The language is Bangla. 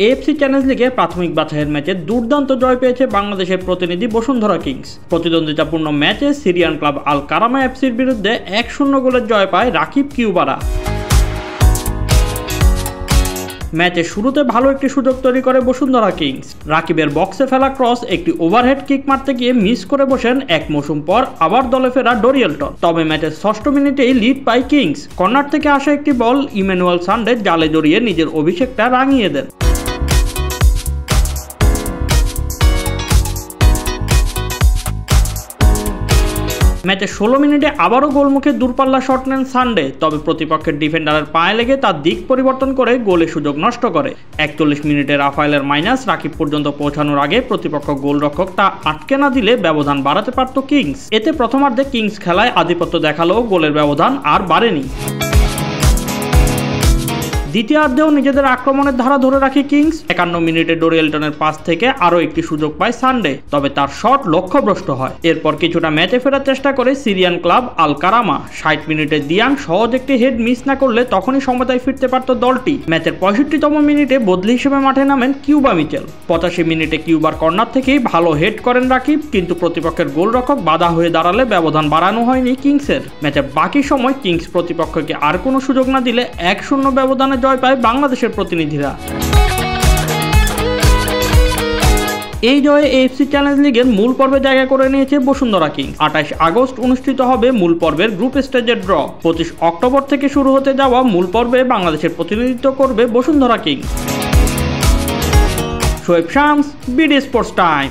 এএফসি চ্যাম্পিয়ন্স লিগে প্রাথমিক বাছাইয়ের ম্যাচে দুর্দান্ত জয় পেয়েছে বাংলাদেশের প্রতিনিধি বসুন্ধরা কিংস। প্রতিদ্বন্দ্বিতাপূর্ণ ম্যাচে সিরিয়ান ক্লাব আল কারামা এফসির বিরুদ্ধে 1-0 গোলের জয় পায় রাকিব কিউবারা। ম্যাচের শুরুতে ভালো একটি সুযোগ তৈরি করে বসুন্ধরা কিংস। রাকিবের বক্সে ফেলা ক্রস একটি ওভারহেড কিক মারতে গিয়ে মিস করে বসেন এক মৌসুম পর আবার দলে ফেরা ডরিয়েলটন। তবে ম্যাচের 6ষ্ঠ মিনিটেই লিড পায় কিংস। কর্নার থেকে আসা একটি বল ইমানুয়েল সান্ডে জালে জড়িয়ে নিজের অভিষেকটা রাঙিয়ে দেন। ম্যাচের 16 মিনিটে আবারও গোলমুখে দূরপাল্লা শট নেন সান্ডে, তবে প্রতিপক্ষের ডিফেন্ডারের পায়ে লেগে তার দিক পরিবর্তন করে গোলের সুযোগ নষ্ট করে। 41 মিনিটে রাফায়েলের মাইনাস রাকিব পর্যন্ত পৌঁছানোর আগে প্রতিপক্ষ গোলরক্ষক তা আটকে না দিলে ব্যবধান বাড়াতে পারত কিংস। এতে প্রথমার্ধে কিংস খেলায় আধিপত্য দেখালেও গোলের ব্যবধান আর বাড়েনি। দ্বিতীয়ার্ধেও নিজেদের আক্রমণের ধারা ধরে রাখে কিংস। 51 মিনিটে ডরিয়েলটনের পাস থেকে আরও একটি সুযোগ পায় সান্ডে, তবে তার শট লক্ষ্যভ্রষ্ট হয়। এরপর কিছুটা ম্যাচে ফেরার চেষ্টা করে সিরিয়ান ক্লাব আল কারামা। 60 মিনিটে দিয়াং সহজ একটি হেড মিস না করলে তখনই সমতায় ফিরতে পারত দলটি। ম্যাচের 65তম মিনিটে বদলি হিসেবে মাঠে নামেন কিউবা মিচেল। 85 মিনিটে কিউবার কর্নার থেকেই ভালো হেড করেন রাকিব, কিন্তু প্রতিপক্ষের গোলরক্ষক বাধা হয়ে দাঁড়ালে ব্যবধান বাড়ানো হয়নি কিংসের। ম্যাচের বাকি সময় কিংস প্রতিপক্ষকে আর কোনো সুযোগ না দিলে 1-0 ব্যবধানে জয় পায় বাংলাদেশের প্রতিনিধিরা। এই জয়ে এএফসি চ্যাম্পিয়ন্স লিগের মূল পর্বে জায়গা করে নিয়েছে বসুন্ধরা কিংস। 28 আগস্ট অনুষ্ঠিত হবে মূল পর্বের গ্রুপ স্টেজের ড্র। 25 অক্টোবর থেকে শুরু হতে যাওয়া মূল পর্বে বাংলাদেশের প্রতিনিধিত্ব করবে Bashundhara Kings. Shoaib Shams, BD sports time.